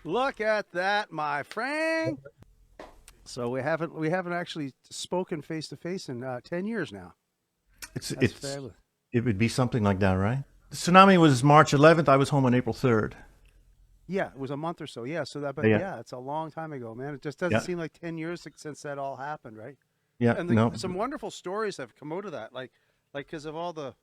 Look at that, my friend. So we haven't actually spoken face to face in 10 years now. It's That's it's fabulous. it would be something like that, right? The tsunami was March 11th. I was home on April 3rd. Yeah, it was a month or so. Yeah, so that, but Yeah, yeah, it's a long time ago, man. It just doesn't yeah, seem like 10 years since that all happened, right? yeah. And No, some wonderful stories have come out of that, like because of all the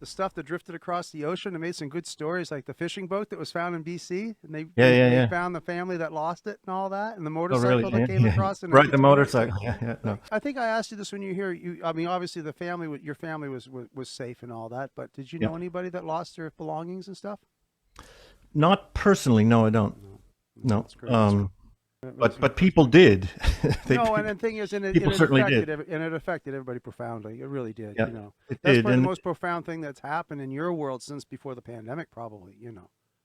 stuff that drifted across the ocean. They made some good stories, like the fishing boat that was found in BC, and they yeah, they, yeah, they yeah. found the family that lost it and all that, and the Oh, really? motorcycle that Yeah, came yeah. across, and Right, the motorcycle. Yeah, yeah. No, like I think I asked you this when you were here. I mean, obviously the family, your family was safe and all that, but did you yeah. know anybody that lost their belongings and stuff? Not personally. No, I don't. No, no, No. that's great. That's that makes But me. people did. they No, and people, the thing is, and it, people and it certainly did. affected and it affected everybody profoundly. It really did. Yeah, it That's did, probably the and most profound thing that's happened in your world since before the pandemic, probably.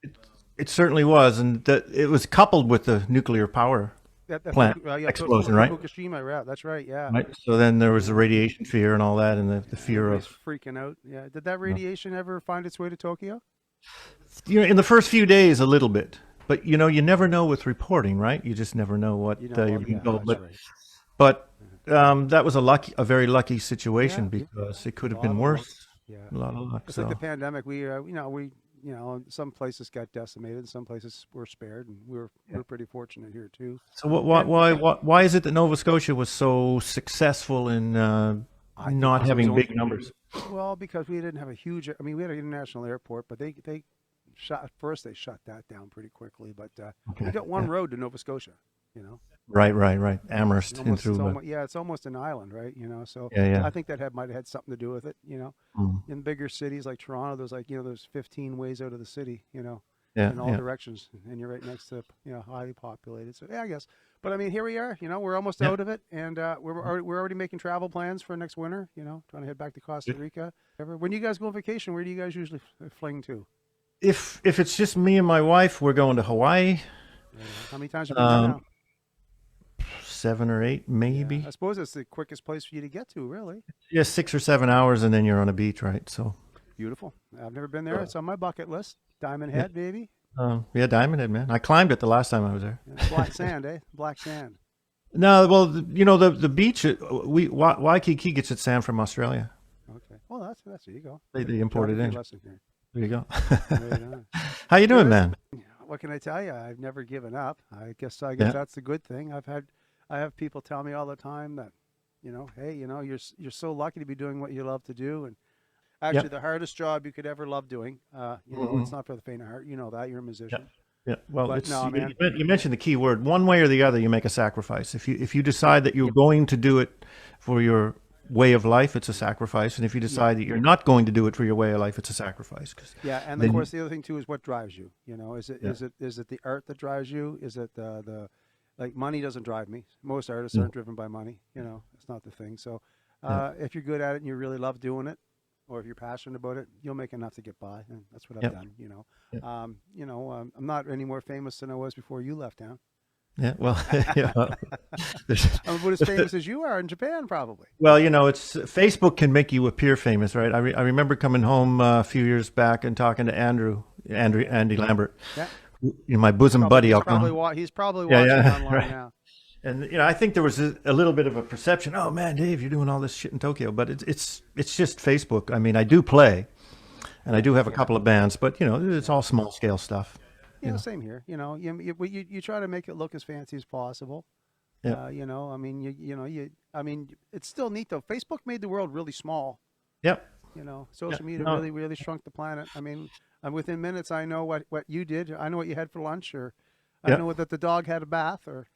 it, it certainly was, and that it was coupled with the nuclear power That plant yeah, explosion, right? Fukushima, yeah, that's right. Yeah, Right. So then there was the yeah. radiation fear and all that, and the And fear everybody's of, freaking out. Yeah, did that you know, radiation ever find its way to Tokyo? in the first few days, a little bit, but you never know with reporting, right? You just never know what Oh you're being yeah, told. that's But right. but that was a very lucky Yeah, situation because it a could have lot been of luck. worse. Yeah, A lot of luck. it's like the So pandemic. Some places got decimated, and some places were spared, and yeah. we're pretty fortunate here too. So And why is it that Nova Scotia was so successful in I think not because it was having only big numbers? well because we didn't have a huge. I mean, we had an international airport, but they shut first. They shut that down pretty quickly. But we Okay. got one Yeah. road to Nova Scotia. You know, Right. Right. Right. and Amherst in almost it's through. almost yeah, it's almost an island, right? So Yeah. Yeah. I think that might have had something to do with it. Mm. In bigger cities like Toronto, there's 15 ways out of the city. Yeah. In all Yeah. directions, and you're right next to highly populated. So yeah, I guess. But I mean, here we are. We're almost Yeah. out of it, and we're already making travel plans for next winter. Trying to head back to Costa Rica. When you guys go on vacation, where do you guys usually fling to? If it's just me and my wife, we're going to Hawaii. Right on. How many times have you been there Um, now? 7 or 8, Yeah, I maybe. suppose it's the quickest place for you to get to. Really Yeah, 6 or 7 hours, and then you're on a beach, right? So beautiful. I've never been there. uh, It's on my bucket list. Diamond yeah, Head, baby. yeah, Diamond Head, man. I climbed it the last time I was there. Yeah, black sand, eh? Black sand. No, well, the beach. Waikiki gets its sand from Australia. Okay. Well, that's there you go. They import it Geography in. lesson here. There you go. Right on. How you doing, Good. man? What can I tell you? I've never given up. I guess Yeah, that's the good thing. I have people tell me all the time that, hey, you're so lucky to be doing what you love to do, and yeah, actually the hardest job you could ever love doing. hmm, It's not for the faint of heart. You know that you're a yeah, musician, yeah. Well, but it's no, man. you mentioned the key word. One way or the other, you make a sacrifice. If you decide that you're going to do it for your way of life, it's a sacrifice. And if you Yeah, decide that you're not going to do it for your way of life, it's a sacrifice. 'Cause yeah, and of then, course the other thing too is what drives you. Is it yeah, is it is it the art that drives you? Is it the like money doesn't drive me. Most artists mm, aren't driven by money. It's not the thing. So yeah, if you're good at it and you really love doing it, or if you're passionate about it, you'll make enough to get by, and that's what I've yeah, done. yeah, I'm not any more famous than I was before you left town. yeah. Well, yeah. Well, there's- I'm about as famous as you are in Japan, probably. well, it's Facebook can make you appear famous, right? I remember coming home a few years back and talking to Andy Lambert, Yeah, my bosom buddy. I'll call him. He's probably Yeah, watching yeah, online right. now. And I think there was a little bit of a perception. Oh man, Dave, you're doing all this shit in Tokyo, but it's just Facebook. I mean, I do play, and I Yeah, do have a yeah. couple of bands, but it's all small scale stuff. You Yeah, know, same here. You try to make it look as fancy as possible. yeah, I mean, I mean, it's still neat though. Facebook made the world really small. yep, yeah, Social media no, really, really shrunk the planet. I mean, within minutes, I know what you did. I know what you had for lunch, or I yeah, know that the dog had a bath, or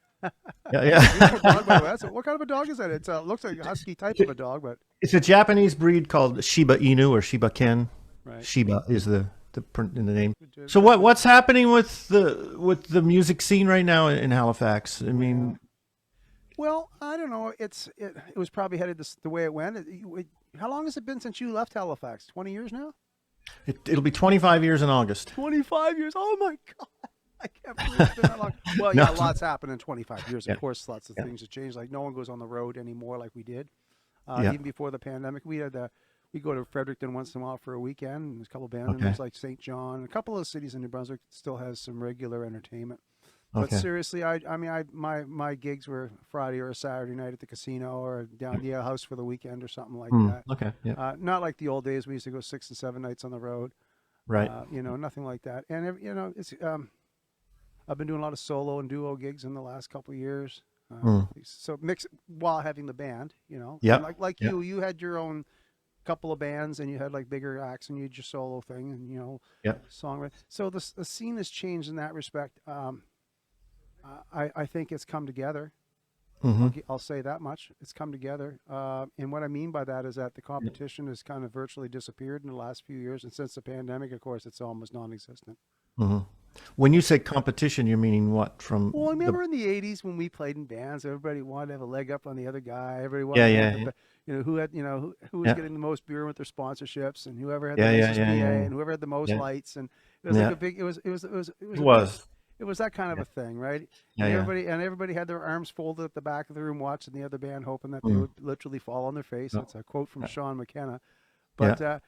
yeah, beautiful yeah. dog, by the way. What kind of a dog is that? It looks like a husky type of a dog, but It's a Japanese breed called Shiba Inu or Shiba Ken. right. Shiba is in the name. So That's good. what's happening with the music scene right now in Halifax? I Yeah. mean, Well, I don't know. It was probably headed the way it went. How long has it been since you left Halifax? 20 years now. it'll be 25 years in August. 25 years. Oh my God. I can't believe it's been that long. Well, No, yeah, lots happened in 25 years. Of yeah, course, lots of yeah, things have changed. Like no one goes on the road anymore like we did. yeah. Even before the pandemic, we go to Fredericton once in a while for a weekend. And there's a couple of band Okay. members like St. John. A couple of cities in New Brunswick still has some regular entertainment. But Okay. seriously, I mean, my gigs were Friday or a Saturday night at the casino or down the house for the weekend or something like Mm, that. okay. Yeah. Not like the old days. We used to go 6 and 7 nights on the road. Right. Nothing like that. And it's I've been doing a lot of solo and duo gigs in the last couple of years. Mm. So mix while having the band, and Yeah. like Yeah. you had your own couple of bands and you had like bigger acts and you had your solo thing and Yeah. songwriting. So the scene has changed in that respect. I think it's come together. Hmm. I'll say that much. It's come together. And what I mean by that is that the competition has kind of virtually disappeared in the last few years. And since the pandemic, of course, it's almost non-existent. Hmm. When you say competition, you're meaning what from Well, I the? remember in the '80s when we played in bands, everybody wanted to have a leg up on the other guy. Everybody Yeah. wanted to Yeah. have Yeah. who had, who was Yeah. getting the most beer with their sponsorships, and whoever had the Yeah. Yeah. nicest Yeah. PA, Yeah. and whoever had the most Yeah. lights, and it was like Yeah. a big. It was It a big. was. It was that kind of Yeah. a thing, right? Yeah. And Yeah. everybody had their arms folded at the back of the room, watching the other band, hoping that they Mm. would literally fall on their face. No. It's a quote from Sean McKenna, Yeah. but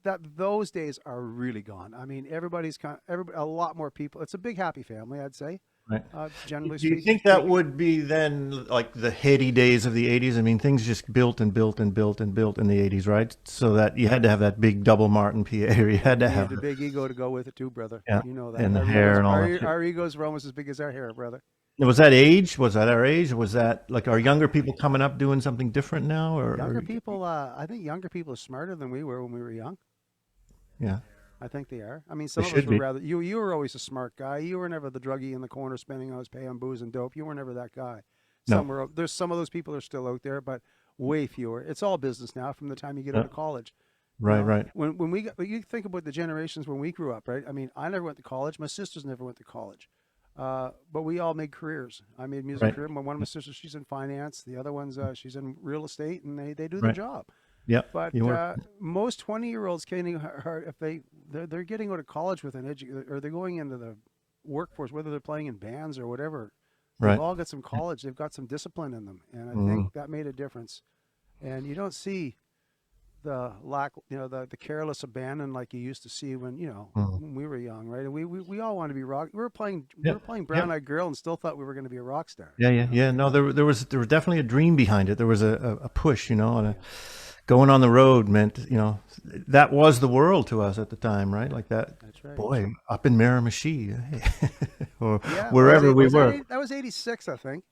that those days are really gone. I mean, a lot more people. It's a big happy family, I'd say. Right. Generally Do you speaking. think that would be then like the heady days of the 80s? I mean, things just built and built and built and built in the 80s, right? So that you had to have that big double Martin PA, or you had to You have need a big ego to go with it too, brother. yeah, You know that. and the hair and all that shit. Our egos were almost as big as our hair, brother. Was that age? Was that our age? Was that like are younger people coming up doing something different now, Younger people, I think younger people are smarter than we were when we were young. yeah, I think they are. I mean, they some of us should were be. rather. You were always a smart guy. You were never the druggie in the corner spending all his pay on booze and dope. You were never that guy. No. There's some of those people are still out there, but way fewer. It's all business now from the time you get Yeah. out of college. Right, right. When we got, you think about the generations when we grew up, right? I mean, I never went to college. My sisters never went to college. But we all made careers. I made music Right. career. One of my sisters, she's in finance. The other one's she's in real estate, and they do the Right. job. Yeah, But you were. most 20-year-olds can't even, if they're getting out of college with an or they're going into the workforce, whether they're playing in bands or whatever. They've Right. all got some college. They've got some discipline in them, and I Mhm. think that made a difference. And you don't see the lack, the careless abandon like you used to see when Mhm. when we were young, right? And we all wanted to be rock. We Yeah. were playing Yeah. Brown Eyed Girl and still thought we were going to be a rock star. Yeah, yeah, yeah. No, there was definitely a dream behind it. There was a push, and going on the road meant, that was the world to us at the time, right? Like that. That's right. Boy, up in Miramichi, or Yeah, wherever we were. That was '86, I think.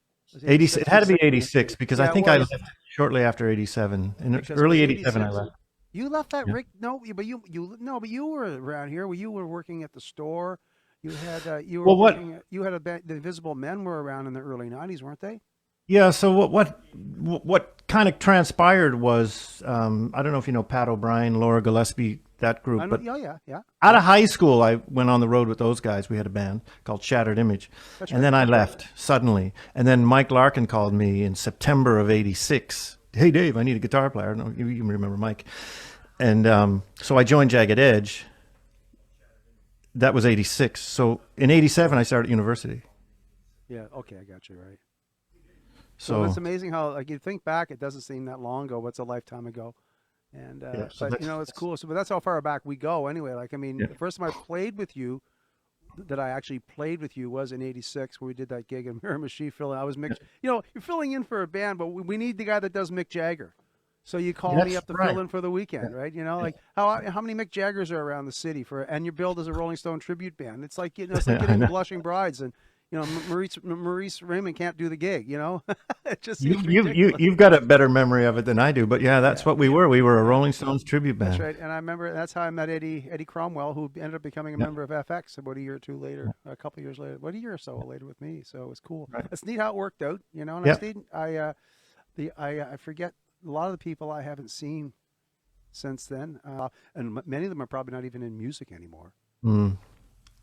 86. It had to be 86 because I Yeah, it think I was. left shortly after 87. In Because early it was 87, I 86. left. You left that Yeah. Rick? No, but you were around here. You were working at the store. You had you were Well, what? working. You had the Invisible Men were around in the early '90s, weren't they? Yeah. So what kind of transpired was I don't know if you know Pat O'Brien, Laura Gillespie, that group, I know, but yeah. out of high school, I went on the road with those guys. We had a band called Shattered Image. That's And then I left suddenly. And then Mike Larkin called me in September of 86. Hey, Dave, I need a guitar player. No, you remember Mike. And so I joined Jagged Edge. That was 86. So in 87, I started university. Yeah. Okay, I got you right. So it's amazing how, like, you think back, it doesn't seem that long ago. What's a lifetime ago? And Yeah, so but that's- it's cool. So, but that's how far back we go, anyway. Like, I mean, Yeah. the first time I played with you, that I actually played with you, was in '86, where we did that gig in Miramichi. I was Mick. You're filling in for a band, but we need the guy that does Mick Jagger. So you call me That's up to right. fill in for the weekend, right? Like how many Mick Jaggers are around the city and you're billed as a Rolling Stone tribute band? It's like it's like I getting know. Blushing Brides, and Maurice Raymond can't do the gig. It just you, seems you, ridiculous. you've got a better memory of it than I do. But yeah, that's what we were. We were a Rolling Stones tribute band. That's right. And I remember that's how I met Eddie Cromwell, who ended up becoming a member of FX about a year or two later, a couple of years later, a year or so later with me. So it was cool. Right. It's neat how it worked out, And Yeah. I stayed. I forget a lot of the people I haven't seen since then, and many of them are probably not even in music anymore. Mm.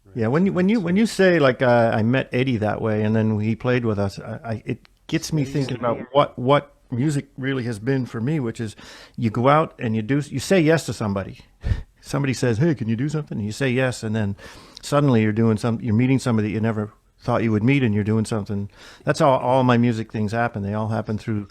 Right? Yeah, when you say like I met Eddie that way, and then he played with us, it gets me thinking about what music really has been for me, which is you go out and you say yes to somebody. Somebody says, "Hey, can you do something?" And you say yes, and then suddenly you're meeting somebody you never thought you would meet, and you're doing something. That's how all my music things happen. They all happen through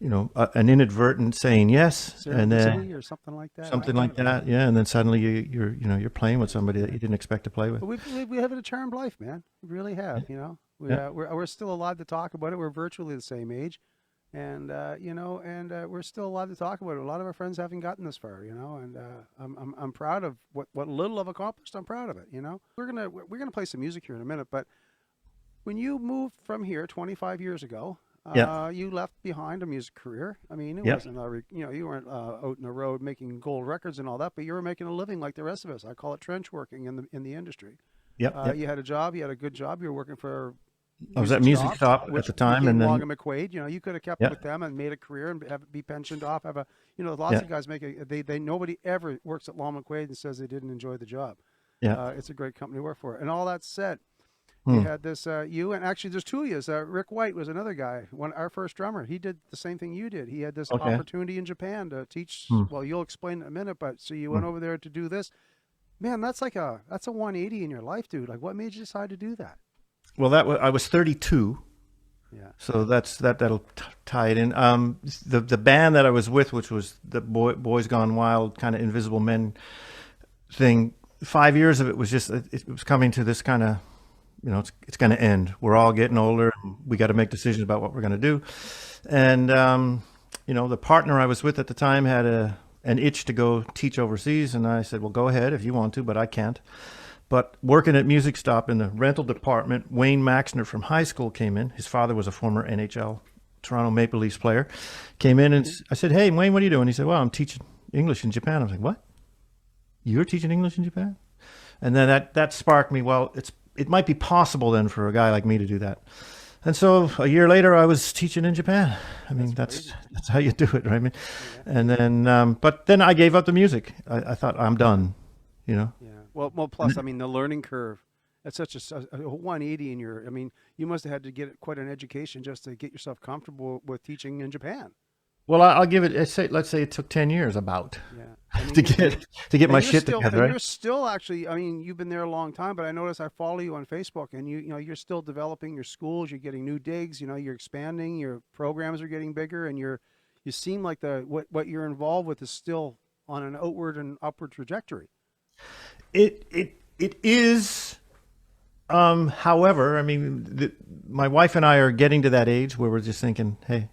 an inadvertent saying yes, and then serendipity or something like that. something like that. Yeah, and then suddenly you're playing with somebody that you didn't expect to play with. But we have a charmed life, man. We really have. Yeah. We're still allowed to talk about it. We're virtually the same age, and we're still allowed to talk about it. A lot of our friends haven't gotten this far, and I'm proud of what little I've accomplished. I'm proud of it. We're gonna play some music here in a minute, but when you moved from here 25 years ago, Yeah. you left behind a music career. I mean, it Yeah. wasn't you weren't out in the road making gold records and all that, but you were making a living like the rest of us. I call it trench working in the industry. Yeah. Yeah. You had a job, you had a good job, you were working for I was at Music Music Stop, Stop at which the time, became and then Wong and McQuaid. You could have kept yeah. with them and made a career and be pensioned off. Have a, lots Yeah. of guys they nobody ever works at Long McQuaid and says they didn't enjoy the job. Yeah. It's a great company to work for. And all that said, you Hmm. had this, and actually there's two of you. Rick White was another guy, our first drummer. He did the same thing you did. He had this Okay. opportunity in Japan to teach. Hmm. Well, you'll explain in a minute, but so you Hmm. went over there to do this. Man, that's a 180 in your life, dude. Like, what made you decide to do that? Well, I was 32, Yeah. so that'll tie it in. The band that I was with, which was the Boys Gone Wild kind of Invisible Men thing. 5 years of it was just it was coming to this kind of, it's going to end. We're all getting older, and we got to make decisions about what we're going to do. And the partner I was with at the time had an itch to go teach overseas, and I said, "Well, go ahead if you want to, but I can't." But working at Music Stop in the rental department, Wayne Maxner from high school came in. His father was a former NHL Toronto Maple Leafs player. Came in, and I said, "Hey, Wayne, what are you doing?" He said, "Well, I'm teaching English in Japan." I was like, "What? You're teaching English in Japan?" And then that sparked me. Well, it might be possible then for a guy like me to do that. And so a year later, I was teaching in Japan. I mean, that's how you do it, right? I mean, and then, but then I gave up the music. I thought, I'm done, Yeah. Well, plus, I mean, the learning curve. That's such a 180 in your. I mean, you must have had to get quite an education just to get yourself comfortable with teaching in Japan. Well, I'll give it. Let's say it took 10 years about Yeah. I mean, to get my shit together. Right? You're still actually. I mean, you've been there a long time, but I notice I follow you on Facebook, and you're still developing your schools. You're getting new digs. You're expanding. Your programs are getting bigger, and you seem like what you're involved with is still on an outward and upward trajectory. It is. However, I mean, my wife and I are getting to that age where we're just thinking, hey,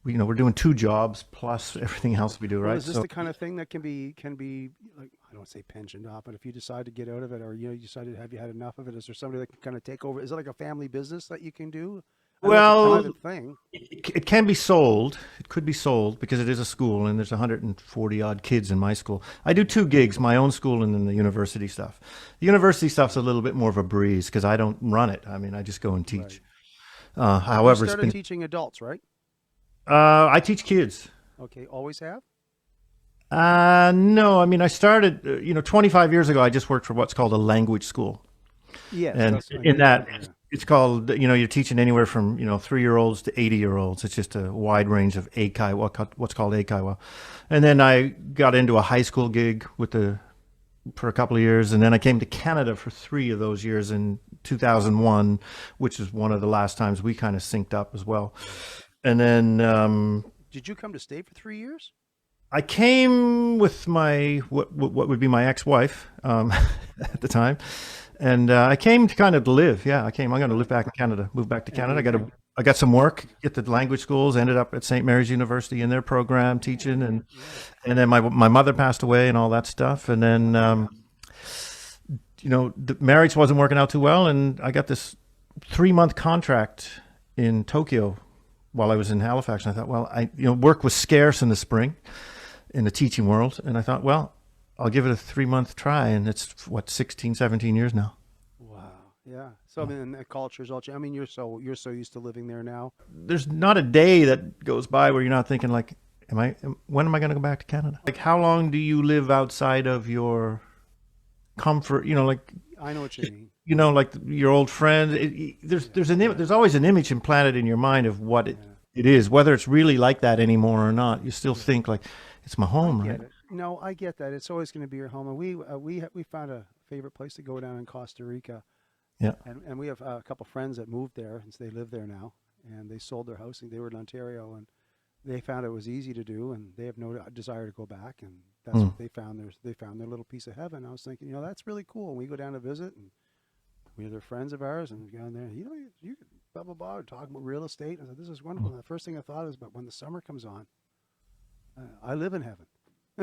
we're doing two jobs plus everything else we do, right? Well, is this the kind of thing that can be like, I don't want to say pensioned off, but if you decide to get out of it, or you decided, have you had enough of it? Is there somebody that can kind of take over? Is it like a family business that you can do? I know it's a Well, private thing. it can be sold. It could be sold because it is a school, and there's 140 odd kids in my school. I do two gigs: my own school and then the university stuff. The university stuff's a little bit more of a breeze because I don't run it. I mean, I just go and teach. Right. However, You it's started been. teaching adults, right? I teach kids. Okay, always have. No, I mean, I started. 25 years ago, I just worked for what's called a language school. Yes, And that's what I in mean. that, Yeah. it's called, you're teaching anywhere from, 3-year-olds to 80-year-olds. It's just a wide range of Eikaiwa, what's called Eikaiwa. And then I got into a high school gig for a couple of years. And then I came to Canada for 3 of those years in 2001, which is one of the last times we kind of synced up as well. And then Did you come to stay for 3 years? I came with my what would be my ex-wife at the time, and I came to kind of live. Yeah, I'm going to live back in Canada. Move back to Canada. I got some work at the language schools. Ended up at St. Mary's University in their program teaching, and then my mother passed away and all that stuff. And then the marriage wasn't working out too well, and I got this 3-month contract in Tokyo while I was in Halifax. And I thought, well, work was scarce in the spring in the teaching world. And I thought, well, I'll give it a 3-month try. And it's 16, 17 years now. Wow. Yeah. So I mean, the culture's all changed. I mean, you're so used to living there now. There's not a day that goes by where you're not thinking like, when am I going to go back to Canada? Like, how long do you live outside of your comfort? Like, I know what you mean. like your old friend. There's always an image implanted in your mind of what it is, whether it's really like that anymore or not. You still think like it's my home, I right? get it. No, I get that. It's always going to be your home. And we found a favorite place to go down in Costa Rica. Yeah. And we have a couple friends that moved there, and so they live there now. and they sold their house. And they were in Ontario, and they found it was easy to do, and they have no desire to go back. And that's Mm. what they found. They found their little piece of heaven. I was thinking, that's really cool. We go down to visit, and they're friends of ours, and we go down there. You blah blah blah. Talk about real estate. I said, this is wonderful. And the first thing I thought is, but when the summer comes on, I live in heaven.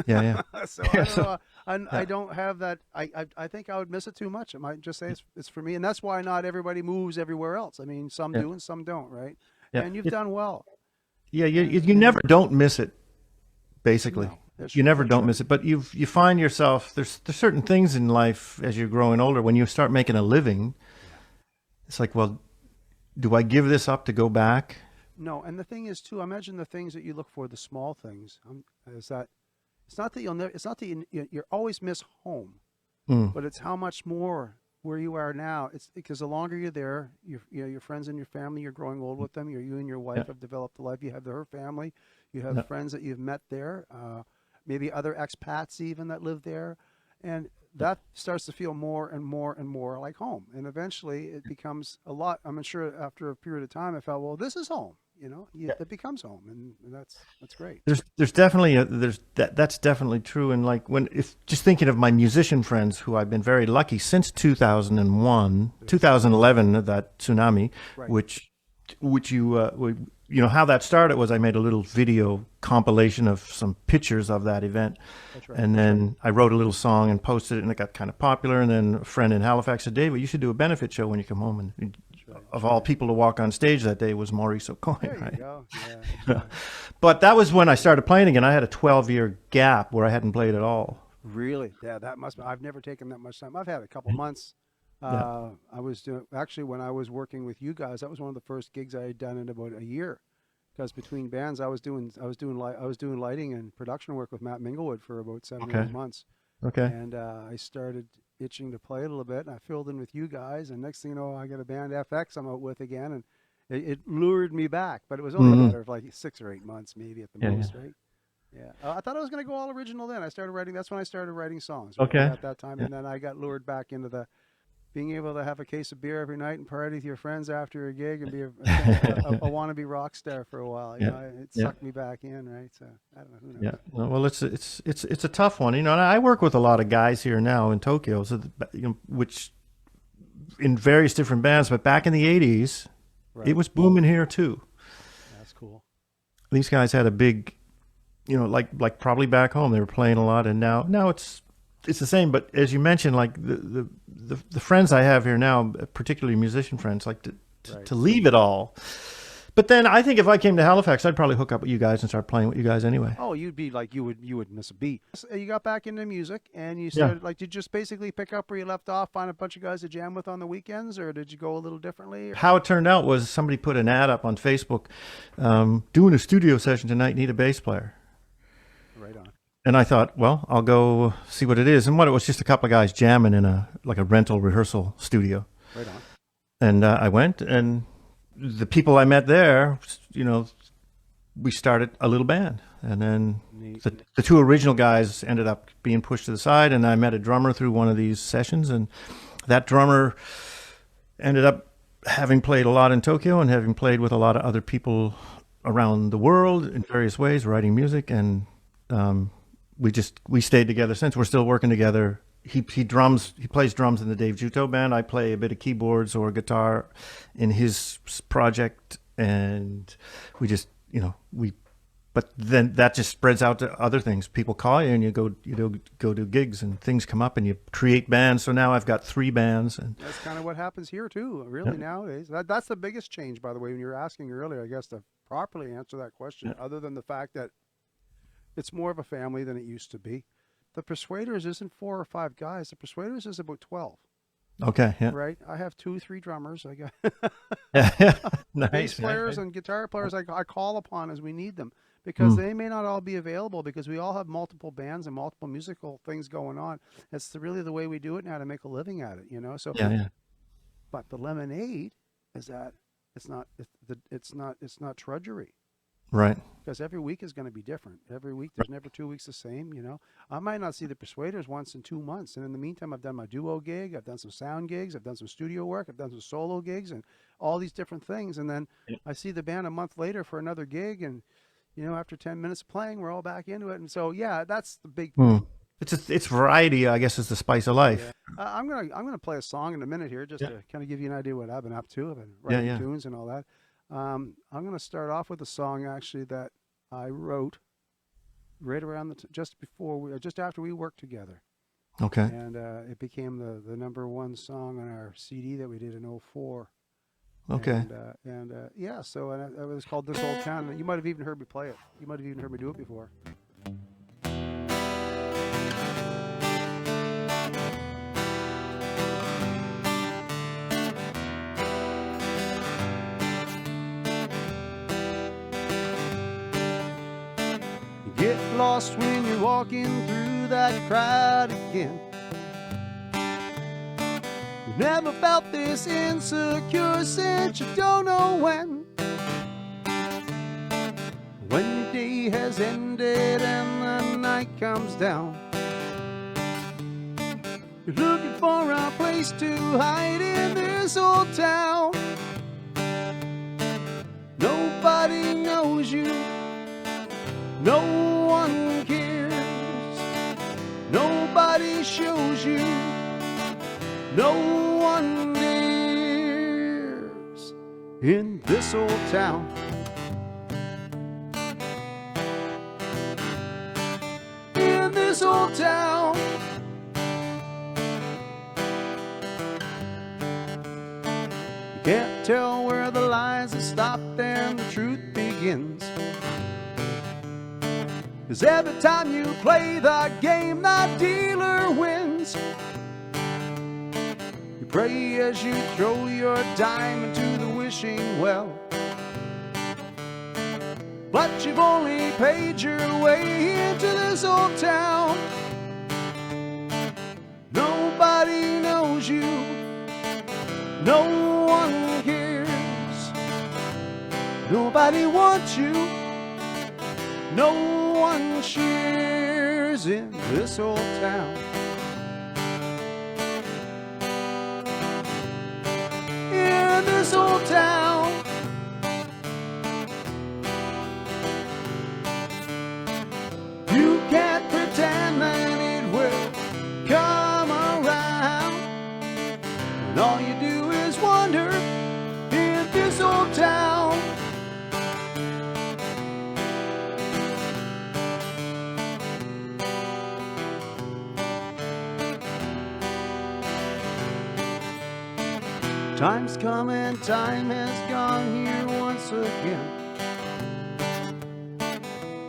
Yeah, yeah. So I Yeah, don't know. yeah. I don't have that. I think I would miss it too much. I might just say it's for me, and that's why not everybody moves everywhere else. I mean, some Yeah. do and some don't, right? Yeah. And you've done well. Yeah, you And never don't miss it. Basically, no, that's you never that's don't right. miss it. But you find yourself there's certain things in life as you're growing older when you start making a living. Yeah. It's like, well, do I give this up to go back? No, and the thing is too. Imagine the things that you look for, the small things. Is that it's not that you'll never. It's not that you always miss home, Mm. but it's how much more where you are now. It's because the longer you're there, your friends and your family, you're growing old with them. You and your Yeah, wife have developed a life. You have her family. You have yeah. friends that you've met there. Maybe other expats even that live there, and that starts to feel more and more and more like home. And eventually, it becomes a lot. I'm sure after a period of time, I felt, well, this is home. It becomes home, and that's great. There's definitely that's definitely true. And like when if just thinking of my musician friends who I've been very lucky since 2001, 2011, that tsunami, Right. which you know how that started was I made a little video compilation of some pictures of that event, That's right. and then I wrote a little song and posted it, and it got kind of popular. And then a friend in Halifax said, "David, you should do a benefit show when you come home." And That's right. of That's all right. people to walk on stage that day was Maurice O'Coin, There you right? go. Yeah. That's right. But that was when I started playing again. I had a 12-year gap where I hadn't played at all. Really? Yeah, that must be. I've never taken that much time. I've had a couple months. Yeah. I was doing actually when I was working with you guys. That was one of the first gigs I had done in about a year. Because between bands, I was doing lighting and production work with Matt Minglewood for about 7 or 8 Okay. months, Okay. and I started itching to play a little bit. And I filled in with you guys, and next thing you know, I got a band FX I'm out with again, and it lured me back. But it was only a Hmm. matter of like 6 or 8 months, maybe at the Yeah. Yeah. most, right? Yeah, I thought I was going to go all original then. I started writing. That's when I started writing songs, right Okay. at that time. Yeah. And then I got lured back into the being able to have a case of beer every night and party with your friends after a gig and be a wannabe rock star for a while. Yeah. It Yeah. sucked me back in, right? So I don't know. Who Yeah. knows? Well, it's a tough one, you know. And I work with a lot of guys here now in Tokyo, so which in various different bands. But back in the '80s, it Right. was booming here too. That's cool. These guys had a big, you know, like probably back home they were playing a lot, and now it's the same. But as you mentioned, like the friends I have here now, particularly musician friends, like Right. to leave it all. But then I think if I came to Halifax, I'd probably hook up with you guys and start playing with you guys anyway. Oh, you'd be like you would miss a beat. So you got back into music and you Yeah. started like did you just basically pick up where you left off, find a bunch of guys to jam with on the weekends, or did you go a little differently? How it turned out was somebody put an ad up on Facebook, doing a studio session tonight. Need a bass player. Right on. And I thought, well, I'll go see what it is. And what it was just a couple of guys jamming in a rental rehearsal studio. Right on. And I went, and the people I met there, you know, we started a little band. And then Neat. the two original guys ended up being pushed to the side, and I met a drummer through one of these sessions, and that drummer ended up having played a lot in Tokyo and having played with a lot of other people around the world in various ways, writing music, and we stayed together since. We're still working together. He plays drums in the Dave Juteau band. I play a bit of keyboards or guitar in his project, and we just, you know, but then that just spreads out to other things. People call you and you go do gigs, and things come up and you create bands. So now I've got 3 bands, and That's kind of what happens here too, really nowadays. That's the biggest change, by the way, when you were asking earlier, I guess, to properly answer that question, other than the fact that it's more of a family than it used to be. The Persuaders isn't 4 or 5 guys. The Persuaders is about 12, okay, yeah, right? I have 2, 3 drummers. I got yeah, nice, bass players nice. and guitar players I call upon as we need them because they may not all be available because we all have multiple bands and multiple musical things going on. That's really the way we do it now to make a living at it, you know? So, Yeah, yeah, but the lemonade is that it's not drudgery. Right. because every week is going to be different. Every week, there's never 2 weeks the same. I might not see the Persuaders once in 2 months, and in the meantime, I've done my duo gig, I've done some sound gigs, I've done some studio work, I've done some solo gigs, and all these different things. And then I see the band a month later for another gig, and after 10 minutes of playing, we're all back into it. And so, yeah, that's the big Hmm. thing. It's variety, I guess, is the spice of Yeah, life. I'm gonna play a song in a minute here, just Yeah. to kind of give you an idea what I've been up to. I've been Yeah. writing Yeah. tunes and all that. I'm gonna start off with a song actually that I wrote right around just after we worked together, Okay. and it became the number one song on our CD that we did in '04. Okay. And yeah, so it was called "This Old Town." You might have even heard me play it. You might have even heard me do it before. You get lost when you're walking through that crowd again. You never felt this insecure since you don't know when. When your day has ended and the night comes down, you're looking for a place to hide in this old town. Nobody knows you, no one cares, nobody shows you, no one dares in this old town. In this old town, you can't tell where the lies have stopped and the truth begins. 'Cause every time you play the game, the dealer wins. You pray as you throw your dime into the wishing well, but you've only paid your way into this old town. Nobody knows you, no one cares, nobody wants you, no one shares in this old town. In this old town, you can't pretend that it will come around, and all you do is wonder in this old town. Time's come and time has gone here once again.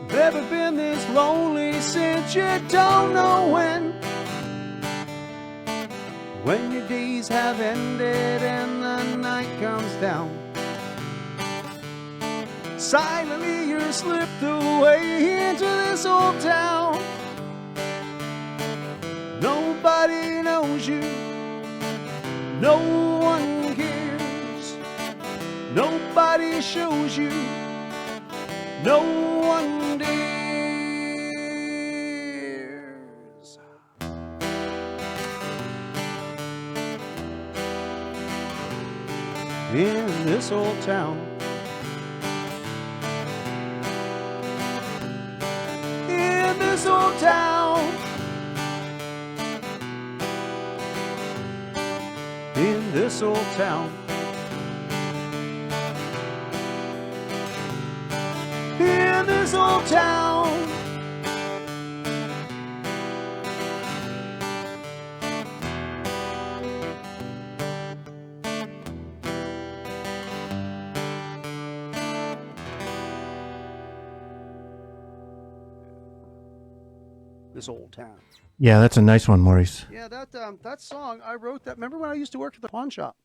Never been this lonely since you don't know when. When your days have ended and the night comes down, silently you're slipped away into this old town. Nobody knows you, no one cares, nobody shows you, no one dares. In this old town, in this old town, in this old town, in this old town. This old town. Yeah, that's a nice one, Maurice. Yeah, that song I wrote that. Remember when I used to work at the pawn shop?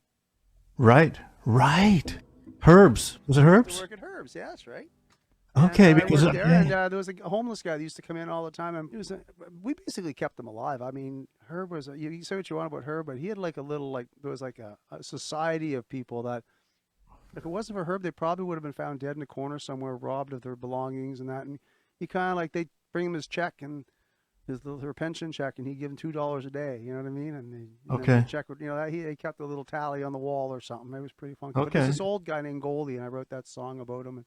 Right. Right. Herbs. Was it To Herbs? work at Herbs, yeah, that's right. Okay, And I because worked there, and there was a homeless guy that used to come in all the time, and we basically kept him alive. I mean, Herb was you say what you want about Herb, but he had like a little there was like a society of people that if it wasn't for Herb, they probably would have been found dead in a corner somewhere, robbed of their belongings and that. And he kind of like they bring him his check and her pension check, and he'd give him $2 a day. You know what I mean? And then the Okay. check would, he kept a little tally on the wall or something. It was pretty funky. But Okay. there's this old guy named Goldie, and I wrote that song about him and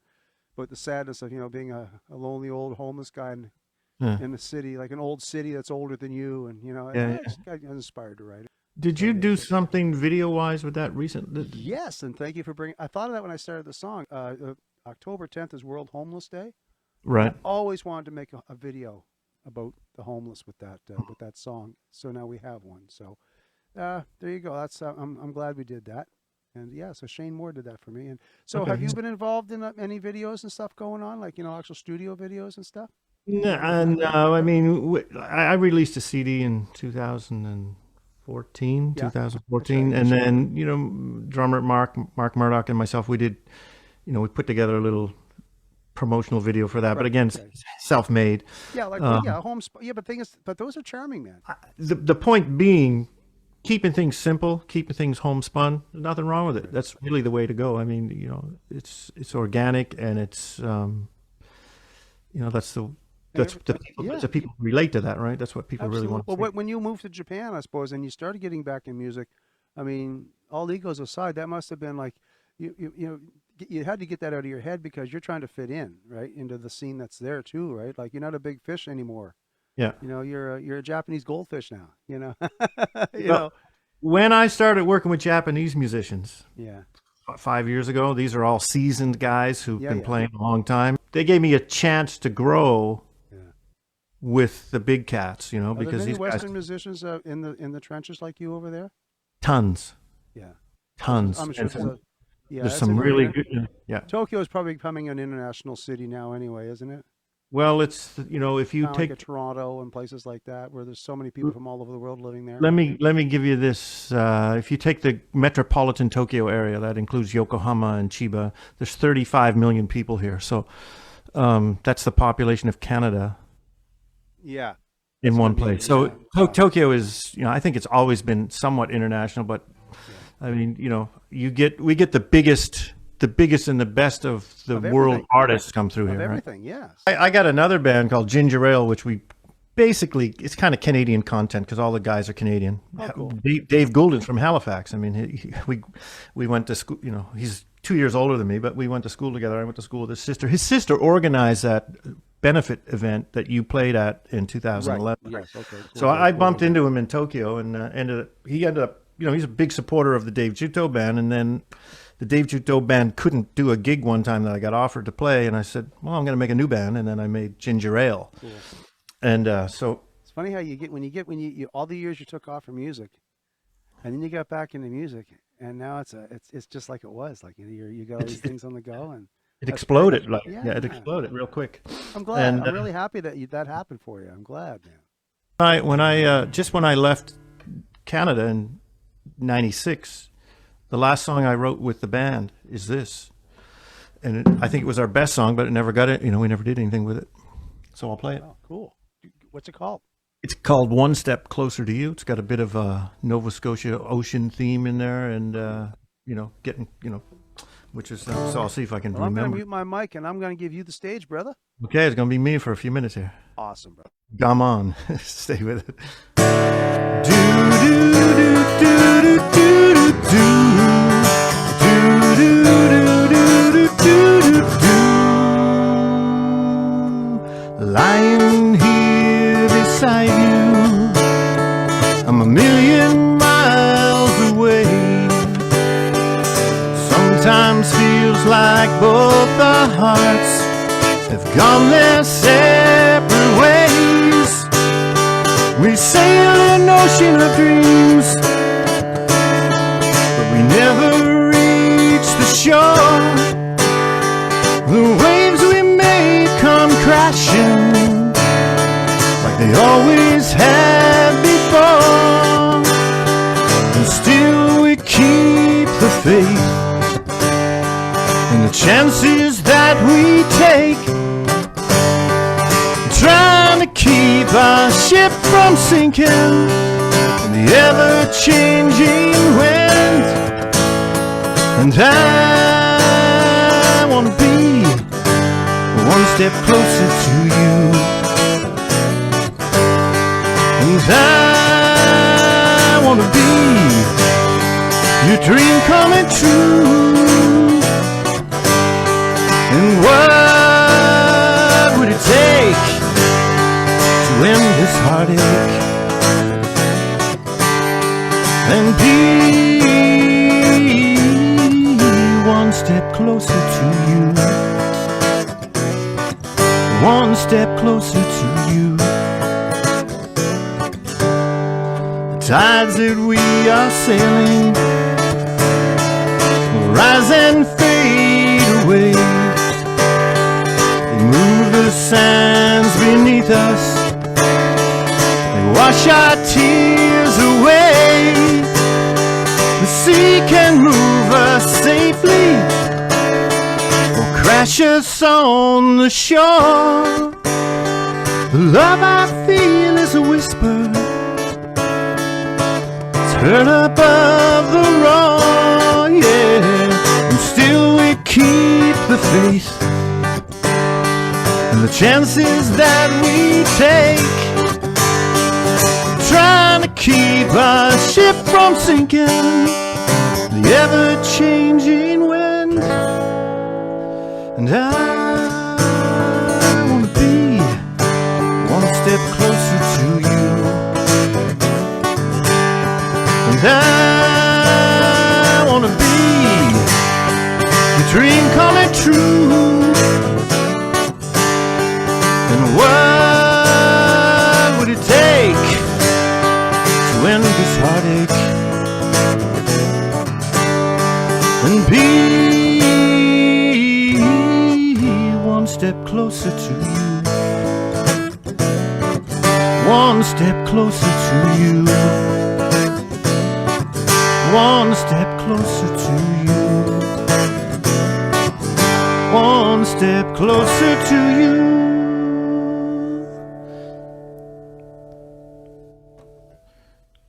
about the sadness of being a lonely old homeless guy Yeah. in the city, like an old city that's older than you, and Yeah, I just got inspired to write it. Did So you yeah. do something video wise with that recent? Yes, and thank you for bringing. I thought of that when I started the song. October 10th is World Homeless Day. Right. I always wanted to make a video about the homeless with that song. So now we have one. So there you go. That's I'm glad we did that. And yeah, so Shane Moore did that for me. And so Okay. have you been involved in any videos and stuff going on, like actual studio videos and stuff? No, I mean, I released a CD in 2014, Yeah, 2014, that's and right. then drummer Mark Murdoch and myself, we did, we put together a little promotional video for that. But Right. again, Okay. self-made. Yeah, like yeah, but thing is, but those are charming, man. The point being, keeping things simple, keeping things homespun. There's nothing wrong with it. That's really the way to go. I mean, it's organic, and it's that's the people. Yeah. The people relate to that, right? That's what people really want. Well, when you moved to Japan, I suppose, and you started getting back in music, I mean, all egos aside, that must have been like you had to get that out of your head because you're trying to fit in, right, into the scene that's there too, right? Like you're not a big fish anymore. Yeah. You're a Japanese goldfish now. You Well, know. when I started working with Japanese musicians Yeah. 5 years ago, these are all seasoned guys who've Yeah, been yeah. playing a long time. They gave me a chance to grow Yeah. with the big cats, Are there because many these guys Western musicians in the trenches like you over there? tons, Yeah. tons. I'm sure yeah. There's that's some a really great- good. Yeah. Tokyo is probably becoming an international city now, anyway, isn't it? Well, it's if you Kind of take like a Toronto and places like that, where there's so many people from all over the world living there. let me give you this. If you take the metropolitan Tokyo area, that includes Yokohama and Chiba. There's 35 million people here, so that's the population of Canada Yeah. in one what I mean, place. So yeah. Tokyo is, I think it's always been somewhat international, but I mean, we get the biggest and the best of the Of world everything. artists come through Of here, right? everything, yes. I got another band called Ginger Ale, which we basically, it's kind of Canadian content because all the guys are Canadian. Oh, cool. Dave Goulden's from Halifax. I mean, we went to school. He's 2 years older than me, but we went to school together. I went to school with his sister. His sister organized that benefit event that you played at in 2011. Right. Yes. Okay. Cool. So I bumped into him in Tokyo, and he ended up, he's a big supporter of the Dave Juteau band, and then the Dave Juteau band couldn't do a gig one time that I got offered to play, and I said, well, I'm going to make a new band, and then I made Ginger Ale. Cool. And so It's funny how when you all the years you took off from music, and then you got back into music, and now it's just like it was. Like you got all these things on the go, and it that's exploded. great. It exploded real quick. I'm glad. And, I'm really happy that happened for you. I'm glad, man. When I left Canada in '96, the last song I wrote with the band is this, and I think it was our best song, but it never got it. We never did anything with it. So I'll play it. Oh, cool. What's it called? It's called One Step Closer to You. It's got a bit of a Nova Scotia ocean theme in there, and which is so I'll see if I can Well, I'm going to remember. mute my mic, and I'm going to give you the stage, brother. Okay, it's gonna be me for a few minutes here. Awesome, brother. Come on, stay with it. Do do do do do do do do do do do do. Lying here beside you, I'm a million miles away. Sometimes feels like both our hearts have gone their separate ways. We sail an ocean of dreams, but we never reach the shore. The waves we made come crashing like they always have before, and still we keep the faith and the chances that we take, trying to keep our ship from sinking in the ever-changing wind. And one step closer to you. And I wanna be your dream coming true. And what would it take to end this heartache and be one step closer to you? One step closer to you. The tides that we are sailing will rise and fade away. They move the sands beneath us, they wash our tears away. The sea can move us safely or crash us on the shore. The love I feel is a whisper, it's heard above the roar, yeah. And still we keep the faith, and the chances that we take, trying to keep our ship from sinking the ever-changing wind. And I wanna be one step closer to you. And I wanna be your dream coming true. And what would it take to end this heartache and be one step closer to you? One step closer to you. One step closer to you. One step closer to you.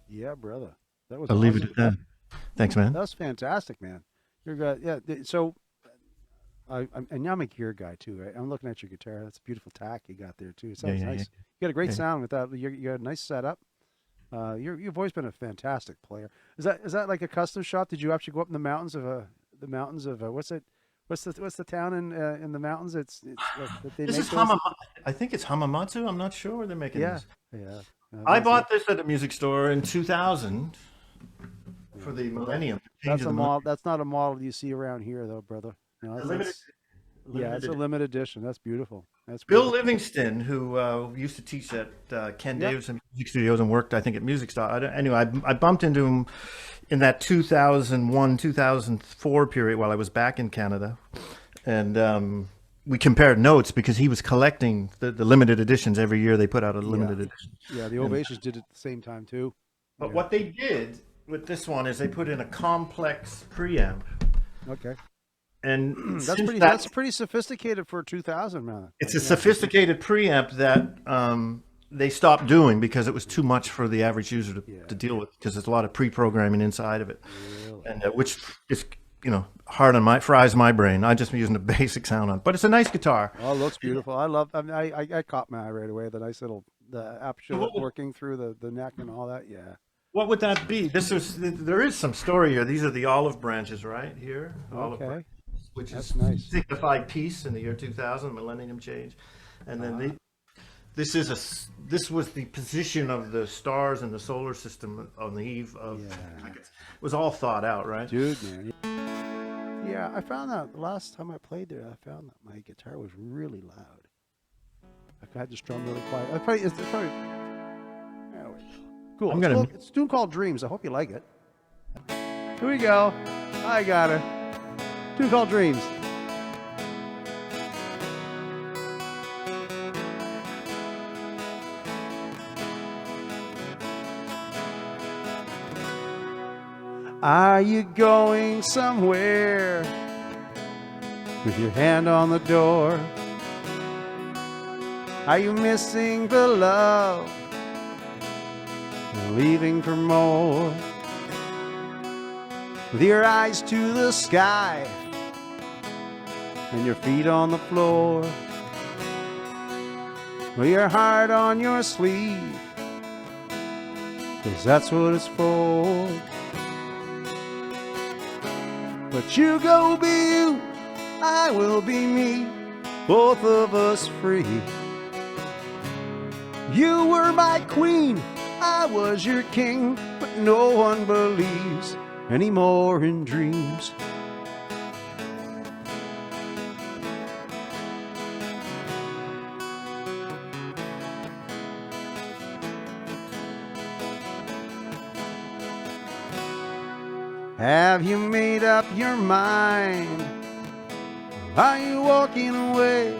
Yeah, brother. That was I'll leave it awesome. at that. Thanks, man. That's fantastic, man. You're good. Yeah. So, and I'm a gear guy too. Right? I'm looking at your guitar. That's a beautiful tack you got there too. It sounds Yeah, nice. yeah. You got a great Yeah. sound with that. You got a nice setup. You've always been a fantastic player. Is that like a custom shop? Did you actually go up in the mountains of what's it? What's the town in the mountains? It's that they This make is those? I think it's Hamamatsu. I'm not sure where they're making Yeah, this. yeah. I bought this at a music store in 2000 for the millennium. change That's of a the model. That's not a model you see around here, though, brother. No, millennium. yeah, it's a limited edition. That's beautiful. That's Bill beautiful. Livingston, who used to teach at Ken Yep. Davidson Music Studios and worked, I think, at Music Style. Anyway, I bumped into him in that 2001, 2004 period while I was back in Canada. And we compared notes because he was collecting the limited editions. Every year they put out a limited edition. Yeah, the Ovations did it at the same time too. But Yeah. what they did with this one is they put in a complex preamp. Okay. And That's since pretty. that's That's pretty sophisticated for 2000, man. it's a sophisticated preamp that they stopped doing because it was too much for the average user to deal with, because there's a lot of pre-programming inside of it, and which is hard on fries my brain. I just using the basic sound on, but it's a nice guitar. Oh, it looks beautiful. I love. I caught my eye right away. The nice little aperture working through the neck and all that. Yeah. What would that be? There is some story here. These are the olive branches right here. Olive Okay. branches, which That's is nice. signified peace in the year 2000, millennium change, and then this was the position of the stars in the solar system on the eve of. Like it was all thought out, right? Dude, man. Yeah, I found that the last time I played there, I found that my guitar was really loud. I had to strum really quiet. It's probably. There we go. Cool. I'm gonna- It's a tune called Dreams. I hope you like it. Here we go. I got it. Tune called Dreams. Are you going somewhere with your hand on the door? Are you missing the love and leaving for more? With your eyes to the sky and your feet on the floor, Wear your heart on your sleeve, 'cause that's what it's for. But you go be you, I will be me, both of us free. You were my queen, I was your king, but no one believes anymore in dreams. Have you made up your mind? Are you walking away?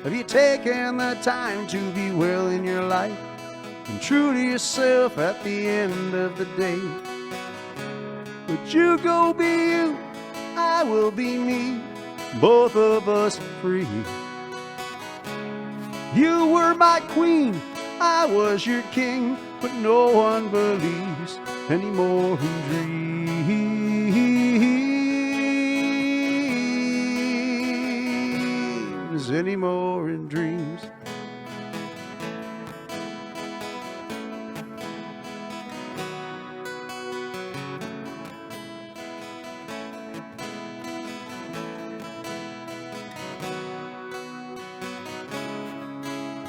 Have you taken the time to be well in your life and true to yourself at the end of the day? Would you go be you, I will be me, both of us free. You were my queen, I was your king, but no one believes anymore in dreams, anymore in dreams.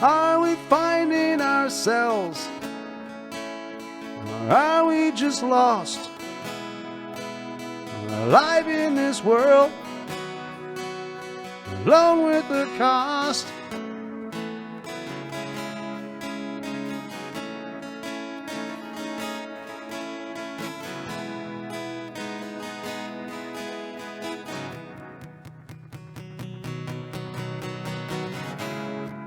Are we finding ourselves? Or are we just lost? Alive in this world, alone with the cost.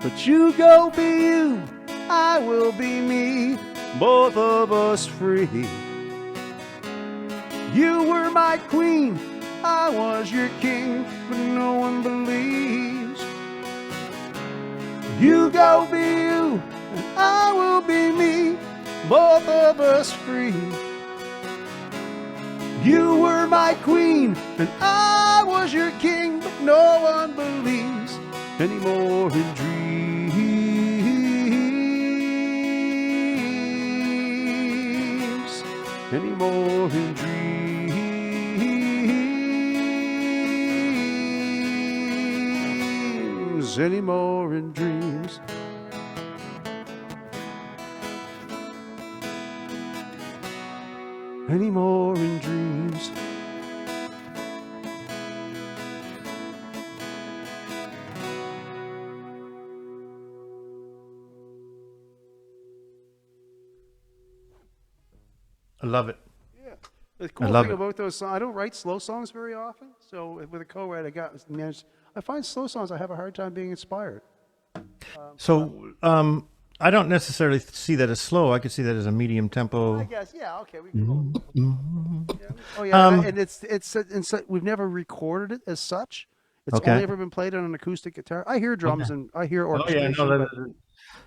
But you go be you, I will be me, both of us free. You were my queen, I was your king, but no one believes. You go be you, and I will be me, both of us free. You were my queen, and I was your king, but no one believes anymore in dreams. Anymore in dreams. Anymore in dreams. Anymore in dreams. I love it. Yeah. The I cool love thing it. about those songs, I don't write slow songs very often. So with a co-write, I find slow songs I have a hard time being inspired. So I don't necessarily see that as slow. I could see that as a medium tempo. I guess, yeah, okay, we can go. Yeah. Oh yeah, Um, and we've never recorded it as such. It's Okay. only ever been played on an acoustic guitar. I hear drums Okay. and I hear Oh yeah, orchestration, no, but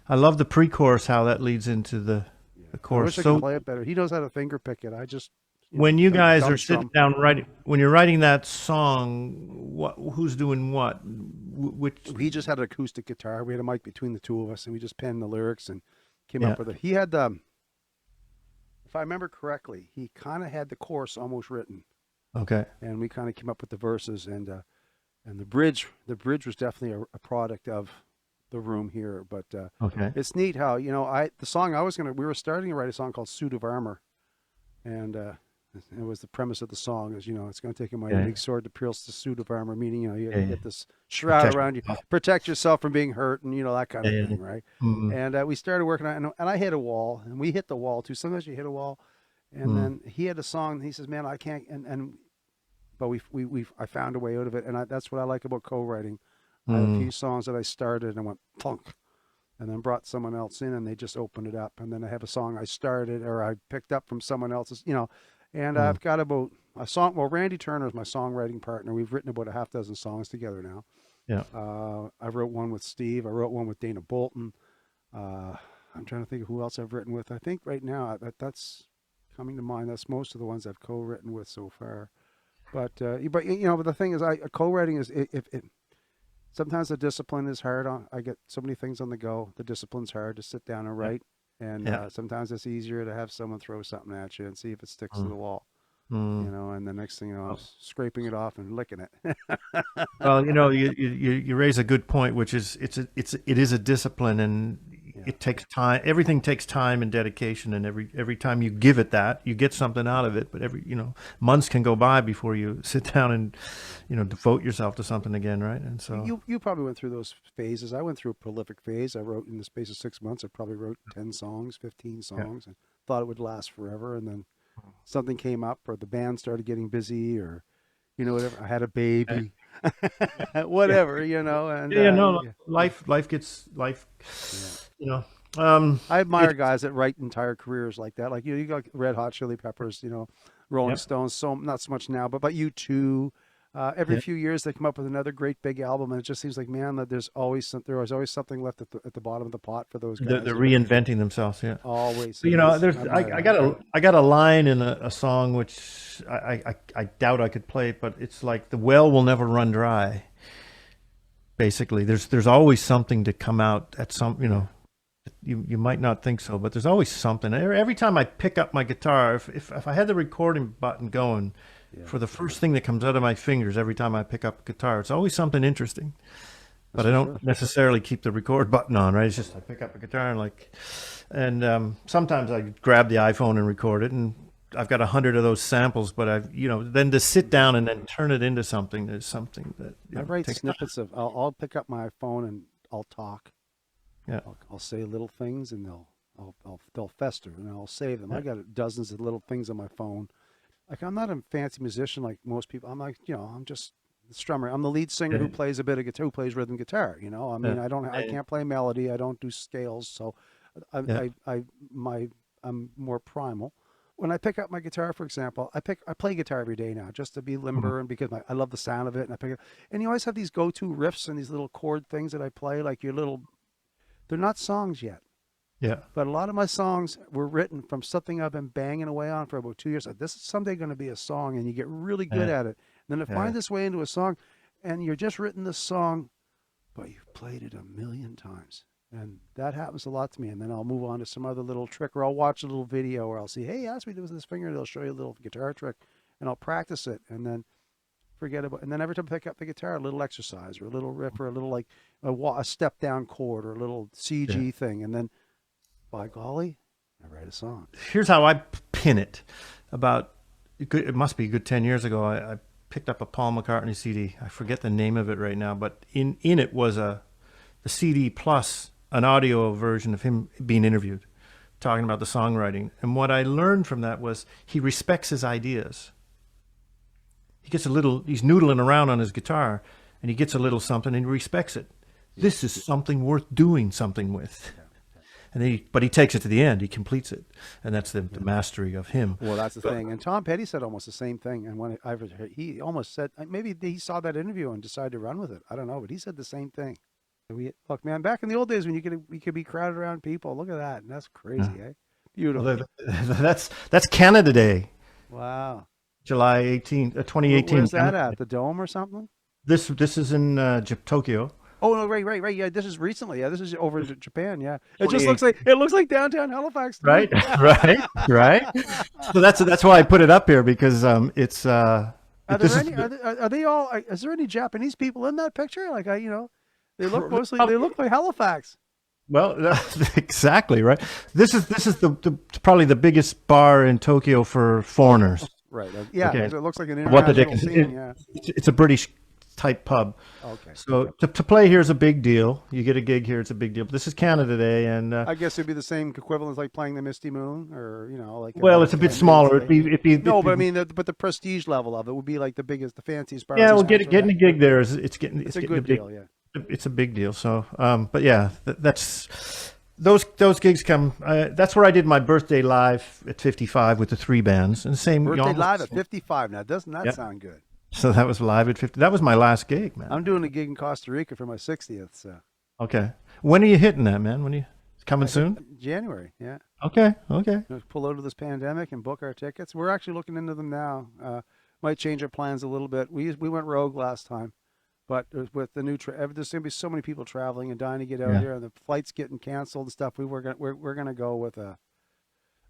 I love the pre-chorus, how that leads into the I chorus. wish I could So play it better. He knows how to finger pick it. I just, when you kind of guys dumb are sitting strum. down writing, when you're writing that song, who's doing what? Which? He just had an acoustic guitar. We had a mic between the two of us, and we just penned the lyrics and came Yeah. up with it. He had if I remember correctly, he kind of had the chorus almost written, Okay. and we kind of came up with the verses and the bridge. The bridge was definitely a product of the room here, but Okay. it's neat how the song we were starting to write a song called "Suit of Armor," and it was the premise of the song is it's going to take a mighty Yeah. big sword to pierce the suit of armor, meaning you Yeah. get this shroud Protect around you, yourself. protect yourself from being hurt, and that kind Yeah. of Yeah. thing, right? Mm, And we started working on it, and I hit a wall, and we hit the wall too. Sometimes you hit a wall, and mm, then he had a song. And he says, "Man, I can't," but I found a way out of it, and that's what I like about co-writing. I had a few mm, songs that I started and went plunk, and then brought someone else in, and they just opened it up. And then I have a song I started or I picked up from someone else's, and mm. I've got about a song. Well, Randy Turner is my songwriting partner. We've written about a half dozen songs together now. Yeah. I wrote one with Steve. I wrote one with Dana Bolton. I'm trying to think of who else I've written with. I think right now that's coming to mind. That's most of the ones I've co-written with so far. But but the thing is, co-writing is if sometimes the discipline is hard. I get so many things on the go. The discipline's hard to sit down and Yeah. write. And Yeah. sometimes it's easier to have someone throw something at you and see if it sticks to Mm. the wall. Mm. And the next thing you know, I'm Oh. scraping it off and licking it. Well, you raise a good point, which is it is a discipline, and Yeah. it takes time. Everything takes time and dedication, and every time you give it that, you get something out of it. But months can go by before you sit down and devote yourself to something again, right? And so You probably went through those phases. I went through a prolific phase. I wrote in the space of 6 months. I probably wrote 10 songs, 15 yeah, songs, and thought it would last forever. And then something came up, or the band started getting busy, or whatever. I had a yeah, baby, yeah, whatever, and yeah. No, yeah, life gets life. yeah. You know, um, I it. admire guys that write entire careers like that. Like you got Red Hot Chili Peppers, Rolling Yep. Stones. So not so much now, but you too. Every Yeah. few years they come up with another great big album, and it just seems like, man, that there was always something left at the bottom of the pot for those guys. They're reinventing themselves. Yeah. Always, But, I there's admire I that. got a line in a song which I doubt I could play, but it's like the well will never run dry. Basically, there's always something to come out at some. You might not think so, but there's always something. Every time I pick up my guitar, if I had the recording button going, Yeah, for the first thing that comes out of my fingers every time I pick up a guitar, it's always something interesting. that's But I for don't sure. necessarily keep the record button on, right? It's just I pick up a guitar and sometimes I grab the iPhone and record it, and I've got 100 of those samples. But then to sit down and then turn it into something is something that I write takes time. snippets of. I'll pick up my phone and I'll talk. Yeah, I'll say little things, and they'll fester, and I'll save them. I yeah, got dozens of little things on my phone. Like, I'm not a fancy musician like most people. I'm like, I'm just the strummer. I'm the lead singer who yeah, plays a bit of guitar, who plays rhythm guitar. I mean, yeah, I and- can't play melody. I don't do scales. So yeah, I'm more primal. When I pick up my guitar, for example, I play guitar every day now just to be mhm, limber, and because I love the sound of it, and I pick it. And you always have these go-to riffs and these little chord things that I play, like your little. They're not songs yet. yeah, But a lot of my songs were written from something I've been banging away on for about 2 years. Like, this is someday going to be a song, and you get really good yeah, at it. And then to yeah, find this way into a song, and you're just written this song, but you've played it a million times. And that happens a lot to me. And then I'll move on to some other little trick, or I'll watch a little video, or I'll see, hey, ask me to do with this finger. They'll show you a little guitar trick, and I'll practice it. And then forget about. And then every time I pick up the guitar, a little exercise, or a little riff, or a little like a step down chord, or a little yeah. CG thing. And then, by golly, I write a song. Here's how I pin it. It must be a good 10 years ago. I picked up a Paul McCartney CD. I forget the name of it right now, but in it was the CD plus an audio version of him being interviewed, talking about the songwriting. And what I learned from that was he respects his ideas. He's noodling around on his guitar, and he gets a little something, and he respects it. This is something worth doing something with. But he takes it to the end. He completes it, and that's the mastery of him. Well, that's the But thing. And Tom Petty said almost the same thing. And when I heard, he almost said, maybe he saw that interview and decided to run with it. I don't know, but he said the same thing. Look, man, back in the old days when we could be crowded around people. Look at that, and that's crazy, eh? well, Beautiful. that's Canada Day, Wow. July 18th, 2018. Where's that at? The Dome or something? This is in Tokyo. Oh no, right. Yeah, this is recently. Yeah, this is over in Japan. Yeah, it just 28. looks like downtown Halifax to Right, me. right. So that's why I put it up here because it's Are this there is any? Are they all? Is there any Japanese people in that picture? Like they look mostly. They look like Halifax. well exactly right. This is probably the biggest bar in Tokyo for foreigners. Right. Yeah. Okay, It looks like an what the international dickens? scene. Yeah. It's a British type pub. Okay. So to play here is a big deal. You get a gig here, it's a big deal. But this is Canada Day, and I guess it'd be the same equivalent as like playing the Misty Moon, or like. well, it's a bit smaller. No, but I mean, but the prestige level of it would be like the biggest, the fanciest bar. Yeah, well, getting a gig there is it's getting It's a getting good big, deal. Yeah. It's a big deal. So, but yeah, that's those gigs come. That's where I did my birthday live at 55 with the three bands, and the same. Birthday almost- live at 55. Now, doesn't that Yeah. sound good? So that was live at 50. That was my last gig, man. I'm doing a gig in Costa Rica for my 60th. So Okay, when are you hitting that, man? When are you it's coming soon? January. Yeah. Okay. Pull out of this pandemic and book our tickets. We're actually looking into them now. Might change our plans a little bit. We went rogue last time. But with the new, there's going to be so many people traveling and dying to get out Yeah. here, and the flights getting canceled and stuff. We're gonna go with a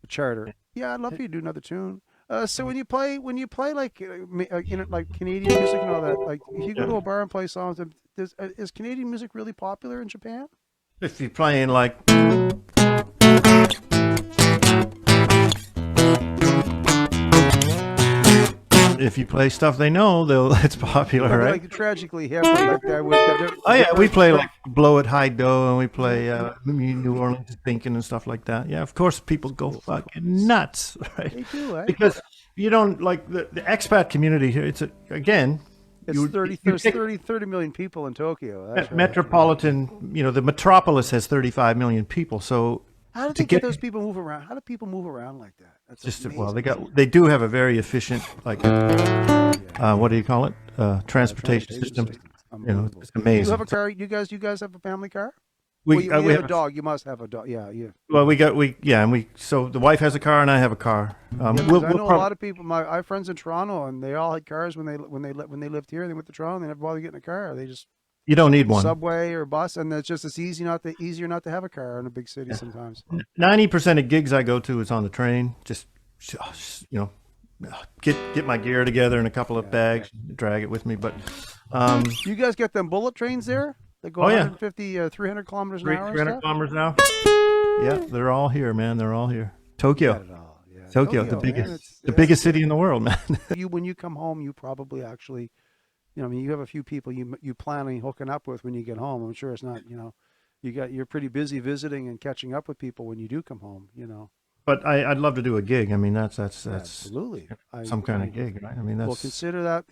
charter. Yeah, I'd love for you to do another tune. So when you play like like Canadian music and all that, like if you go to Yeah. a bar and play songs, is Canadian music really popular in Japan? If you're playing like if you play stuff they know, they'll it's popular, right? Like tragically hip, like that. Oh yeah, we play like Blow It High Do, and we play New Orleans is Thinking and stuff like that. Yeah, of course people go fucking nuts, right? They do, eh? Because you don't like the expat community here. Again, It's you, 30. you There's take 30 million people in Tokyo. That's right. metropolitan. The metropolis has 35 million people. So How do to they get those people move around? How do people move around like that? That's just amazing. they do have a very efficient what do you call it? Transportation system. Unbelievable. It's amazing. You have a car? You guys have a family car? We, Well, you we have have a dog. You must have a dog. Yeah, yeah. Well, so the wife has a car and I have a car. Yeah, 'cause I know a lot of people. I have friends in Toronto, and they all had cars when they lived here. They went to Toronto. They never bothered getting a car. They just You don't need one. subway or bus, and it's easier not to have a car in a big city sometimes. 90% of gigs I go to is on the train. Just get my gear together in a couple of bags, drag it with me. But You guys get them bullet trains there? They go Oh, yeah. 150, 300 kilometers an hour. and 300 stuff? kilometers now. Yeah, they're all here, man. They're all here. Got Tokyo, it all. Yeah. Tokyo, the man, biggest city in the world, man. When you come home, you probably actually, I mean, you have a few people you plan on hooking up with when you get home. I'm sure it's not, you're pretty busy visiting and catching up with people when you do come home. But I'd love to do a gig. I mean, that's Absolutely. some kind of gig, right? I mean, that's Well, consider that.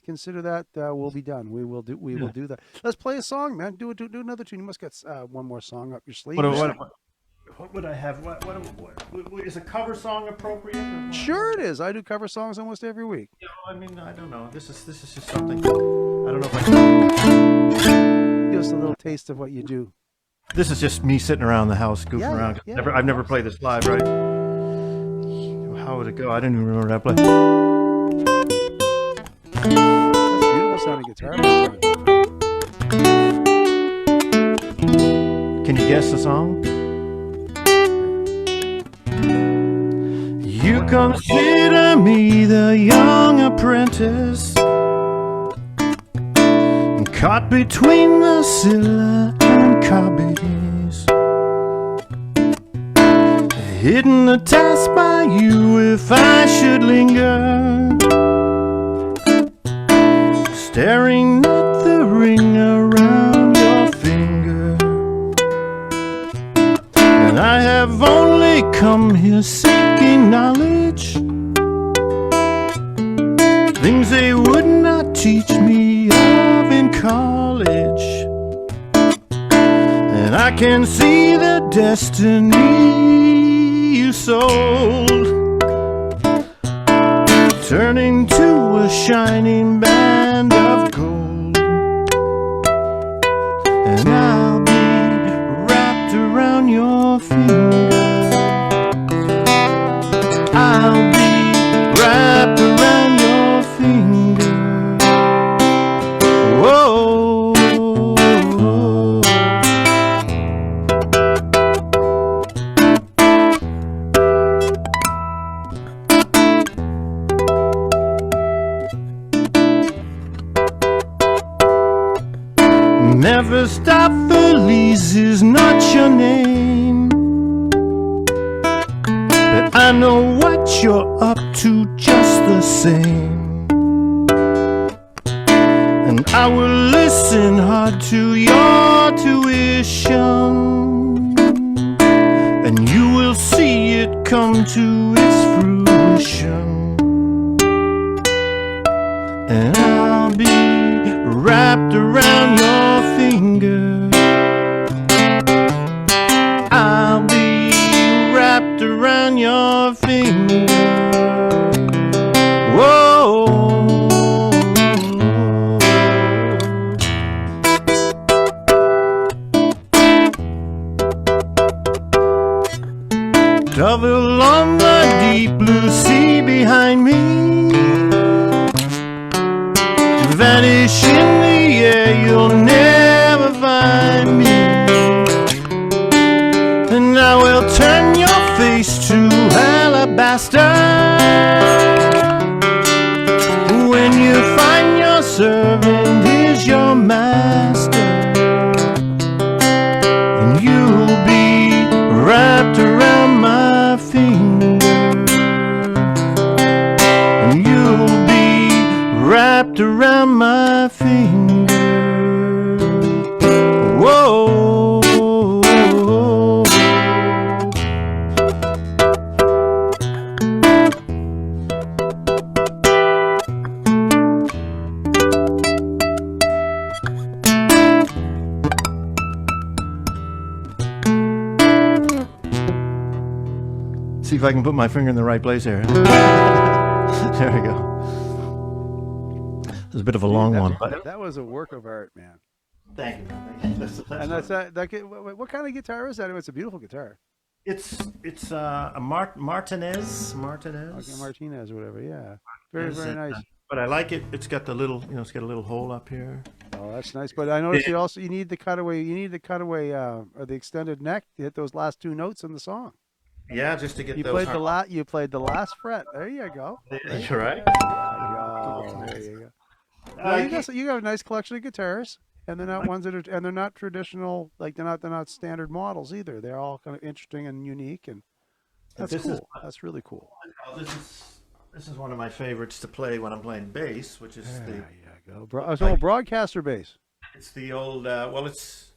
We'll be done. We will do that. Let's play a song, man. Do another tune. You must get one more song up your sleeve. what would I have? What is a cover song appropriate? Or what? Sure, it is. I do cover songs almost every week. I mean, I don't know. This is just something. I don't know if I can. Give us a little taste of what you do. This is just me sitting around the house goofing Yeah, around. yeah. I've never played this live, right? How would it go? I didn't even remember that play. That's a beautiful sounding guitar. Can you guess the song? You consider me the young apprentice, caught between the Scylla and Carbides, hidden a task by you if I should linger, staring at the ring around your finger. And I have only come here seeking knowledge, things they would not teach me of in college. And I can see the destiny you sold turning to a shining band of gold. And I'll be wrapped around your finger. I'll be wrapped around your finger. Whoa. Never stop, Felice is not your name, but I know what you're up to just the same. And I will listen hard to your tuition, and you will see it come to its fruition. And I'll be wrapped around your finger. I'll be wrapped around your finger. Whoa. Double on the deep blue sea behind me, vanish in the where you'll never find me. And I will turn your face to alabaster when you find your servant is your master, and you'll be wrapped around my finger, and you'll be wrapped around my finger. Whoa. See if I can put my finger in the right place here. There we go. It's a bit of a long one, but That was a work of art, man. thank you. Thank you. And that's that. What kind of guitar is that? It's a beautiful guitar. It's a Martinez. Okay, Martinez or whatever. Yeah, very nice. But I like it. It's got the little, it's got a little hole up here. Oh, that's nice. But I noticed you need the cutaway. You need the cutaway or the extended neck to hit those last two notes in the song. Yeah, just to get You those. You played the last fret. There you go. You're right. There you go. No, you got a nice collection of guitars, and they're not ones that are, and they're not traditional. Like they're not standard models either. They're all kind of interesting and unique, and that's cool. That's really cool. This is one of my favorites to play when I'm playing bass, which is There you go. So broadcaster bass. it's the old. It's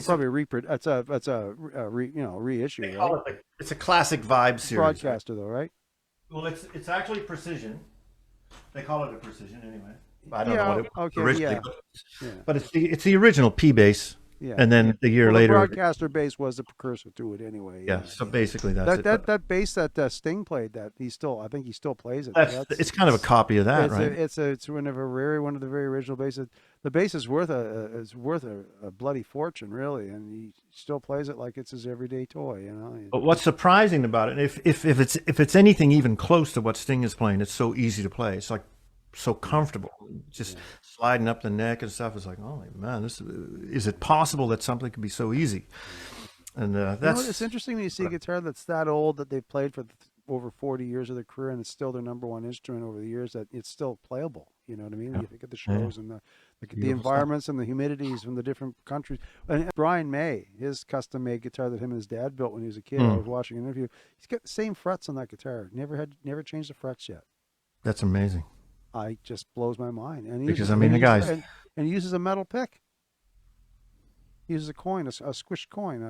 probably a reprint. It's a reissue. They call Right? it's a classic vibe series. Broadcaster though, right? Well, it's actually precision. They call it a precision anyway. I don't Yeah, know what it was okay, originally, yeah. but it's the original P bass. Yeah. And then the year Well, later, the broadcaster bass was the precursor to it anyway. yeah. So basically, that's it. That bass that Sting played, that I think he still plays it. It's kind of a copy of that, right? It's one of the very original basses. The bass is worth a bloody fortune, really, and he still plays it like it's his everyday toy. You know. But what's surprising about it, if it's anything even close to what Sting is playing, it's so easy to play. It's like so comfortable, just sliding up the neck and stuff. It's like, oh man, is it possible that something could be so easy? And that's it's interesting when you see a guitar that's that old that they've played for over 40 years of their career, and it's still their number one instrument over the years. That it's still playable. You know what I mean? You think of the shows and the environments and the humidities from the different countries. And Brian May, his custom-made guitar that him and his dad built when he was a kid. I was watching an interview. He's got the same frets on that guitar. Never changed the frets yet. That's amazing. I just blows my mind. And he uses a metal pick. He uses a coin, a squished coin,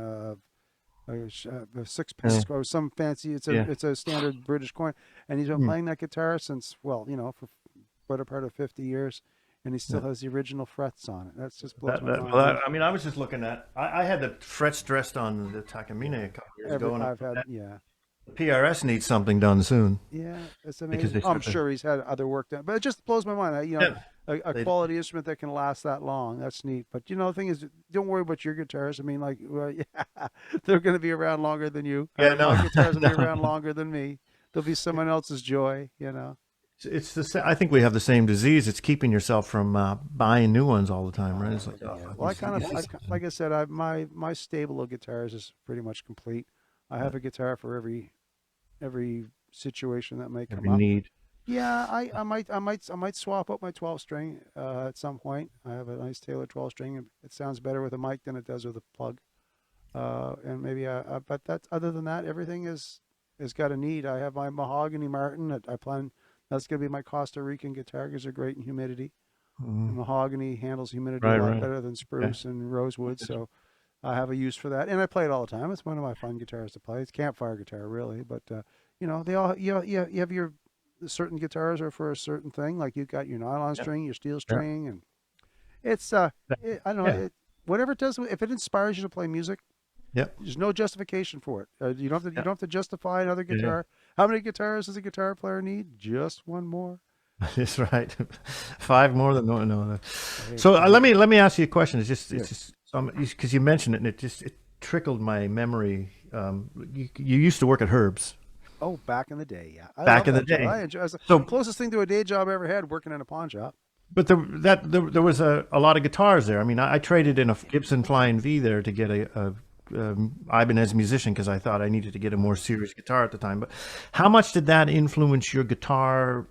a sixpence or some fancy. It's a standard British coin, and he's been playing that guitar since for better part of 50 years, and he still has the original frets on it. That's just blows my mind. Well, I mean, I was just looking at. I had the frets dressed on the Takamine a couple years ago. The PRS needs something done soon. Yeah, it's amazing. I'm sure he's had other work done, but it just blows my mind. A quality instrument that can last that long. That's neat. But the thing is, don't worry about your guitars. I mean, they're going to be around longer than you. My guitars will be around longer than me. They'll be someone else's joy. It's the. I think we have the same disease. It's keeping yourself from buying new ones all the time, right? It's like, like I said, my stable of guitars is pretty much complete. I have a guitar for every situation that may come up. Need. Yeah, I might swap out my 12 string at some point. I have a nice Taylor 12 string. It sounds better with a mic than it does with a plug. And maybe but that's other than that, everything is got a need. I have my mahogany Martin. I plan that's going to be my Costa Rican guitar because they're great in humidity. Mahogany handles humidity a lot better than spruce and rosewood, so I have a use for that, and I play it all the time. It's one of my fun guitars to play. It's campfire guitar, really, but they all you have your certain guitars are for a certain thing. Like you got your nylon string, your steel string, and it's I don't know whatever it does. If it inspires you to play music, there's no justification for it. You don't have to justify another guitar. How many guitars does a guitar player need? Just one more. That's right. 5 more than no. So let me ask you a question. It's just because you mentioned it, and it trickled my memory. You used to work at Herb's. Oh, back in the day, yeah. Back in the day. I enjoy. The closest thing to a day job I ever had, working in a pawn shop. But there was a lot of guitars there. I mean, I traded in a Gibson Flying V there to get a Ibanez Musician because I thought I needed to get a more serious guitar at the time. But how much did that influence your guitar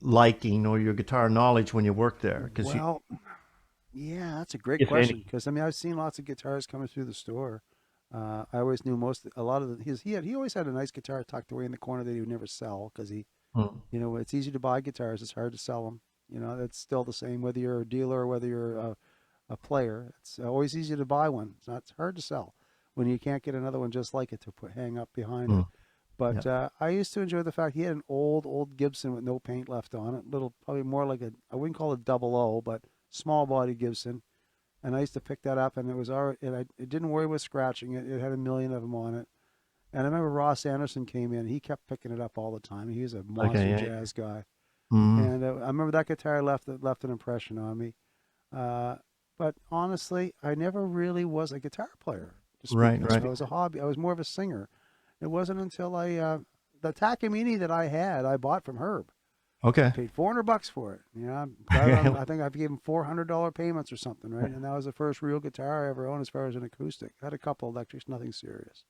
liking or your guitar knowledge when you worked there? Because Well, yeah, that's a great if question. any, Because I mean, I've seen lots of guitars coming through the store. I always knew a lot of he always had a nice guitar tucked away in the corner that he would never sell because Hmm. it's easy to buy guitars, it's hard to sell them. That's still the same whether you're a dealer or whether you're a player. It's always easy to buy one. It's hard to sell when you can't get another one just like it to hang up behind Hmm. it. But Yeah. I used to enjoy the fact he had an old Gibson with no paint left on it. Little, probably more like I wouldn't call it double O, but small body Gibson. And I used to pick that up, and it was already, it didn't worry with scratching it. It had a million of them on it. And I remember Ross Anderson came in. He kept picking it up all the time. He was a Okay. monster Yeah. jazz guy. Hmm. And I remember that guitar left an impression on me. Uh, but honestly, I never really was a guitar player to speak Right. of. Right. I was a hobby. I was more of a singer. It wasn't until the Takamine that I had, I bought from Herb. I Okay. paid $400 for it. I think I gave him $400 payments or something, right? And that was the first real guitar I ever owned as far as an acoustic. I had a couple electrics, nothing serious.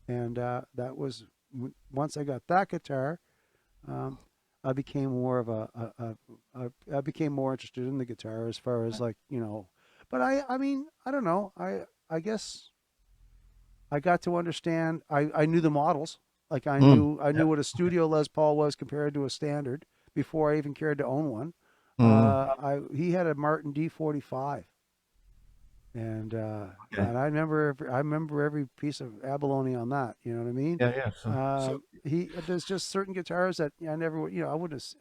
And that was once I got that guitar, um, I became more of I became more interested in the guitar as far as But I mean, I don't know. I guess I got to understand. I knew the models. Like Mm. I Yeah. knew what a studio Les Paul was compared to a standard before I even cared to own one. Mm. He had a Martin D45, and Okay. I remember every piece of abalone on that. You know what I mean? Yeah. Yeah. So. He There's just certain guitars that I never I wouldn't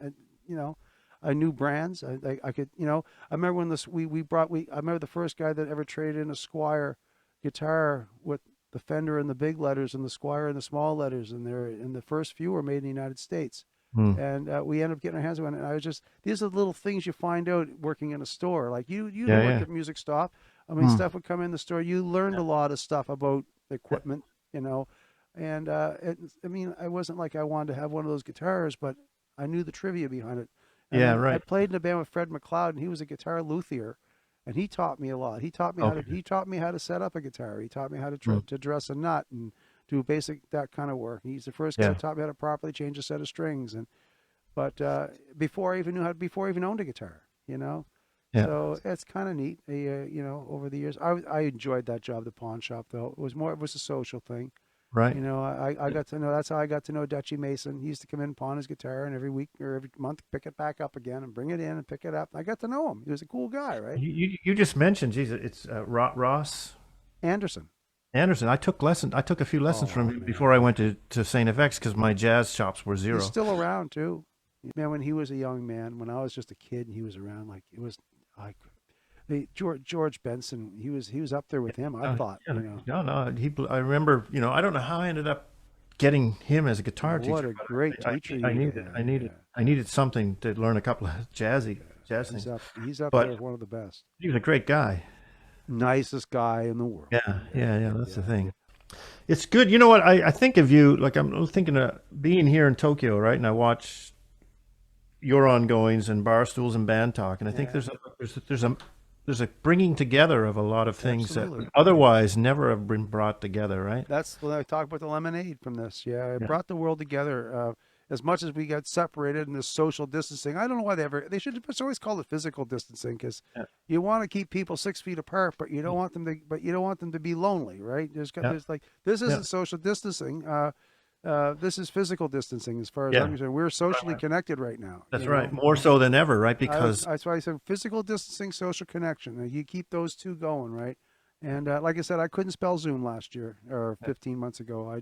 you know I knew brands. I could I remember when this we I remember the first guy that ever traded in a Squire guitar with the Fender and the big letters and the Squire and the small letters, and the first few were made in the United States. Mm. And we ended up getting our hands on it. And I was just these are the little things you find out working in a store. Like you Yeah. worked Yeah. at Music Stop. I mean, Mm. stuff would come in the store. You learned Yeah. a lot of stuff about Yeah. equipment, you know. And I mean, I wasn't like I wanted to have one of those guitars, but I knew the trivia behind it. And Yeah. then I Right. played in a band with Fred McLeod, and he was a guitar luthier, and he taught me a lot. Okay. He taught me how to set up a guitar. He taught me how Mm. to dress a nut and do basic that kind of work. He's the first guy Yeah. that taught me how to properly change a set of strings. And but before I even before I even owned a guitar, you know. Yeah. So it's kind of neat, over the years. I enjoyed that job, the pawn shop, though. It was a social thing. Right. I got to know, that's how I got to know Dutchy Mason. He used to come in, pawn his guitar, and every week or every month pick it back up again and bring it in and pick it up. I got to know him. He was a cool guy, right? You just mentioned, Jesus, it's Ross Anderson. Anderson. I took lessons. I took a few lessons Oh from him before man, I went to Saint FX because my jazz chops were he's zero. still around too. Man, when he was a young man, when I was just a kid, and he was around. Like it was like George Benson. He was up there with him. I thought, Yeah, no, no. I remember. I don't know how I ended up getting him as a guitar what teacher, a but great teacher you had. Yeah, I needed something to learn a couple of jazz things. he's up there But with one of the best. he was a great guy. Nicest guy in the world. Yeah, yeah, yeah. That's the Yeah. thing. It's good. You know what? I think of you like I'm thinking of being here in Tokyo, right? And I watch your ongoings and bar stools and band talk, and I think Yeah. there's a bringing together of a lot of things that Absolutely. would otherwise never have been brought together, right? That's when I talk about the lemonade from this. Yeah, it Yeah. brought the world together. As much as we got separated in this social distancing, I don't know why they should it's always called it physical distancing because Yeah. you want to keep people 6 feet apart, but you don't want them to be lonely, right? Yeah. There's like this Yeah. isn't social distancing. This is physical distancing as far as I'm Yeah. concerned. We're socially connected right now. That's you right. know? More so than ever, right? Because That's why I said physical distancing, social connection. You keep those two going, right? And like I said, I couldn't spell Zoom last year or 15 months ago. I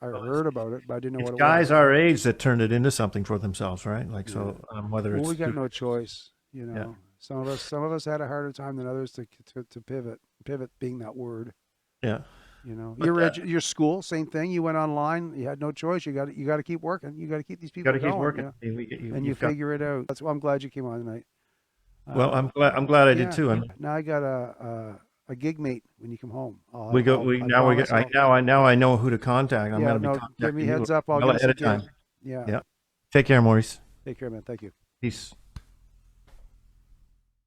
heard about it, but I didn't know it's what it guys was. our age that turned it into something for themselves, right? Like Yeah. so, whether Well, it's we got no choice, yeah, Some of us had a harder time than others to pivot. Pivot being that word. yeah. But Your school, same thing. You went online. You had no choice. You got to keep working. You got to keep these you got people to keep going. working. And you You've got. figure it out. That's why I'm glad you came on tonight. Well, Uh, I'm glad I did yeah. too. And Now I got a gig mate when you come home. we go. We I now we get. promise Now I know who to contact. I'm Yeah, going to be no, give me contacting you heads up. I'll well get us ahead a of gig. time. Yeah. Yeah. Take care, Maurice. Take care, man. Thank you. Peace.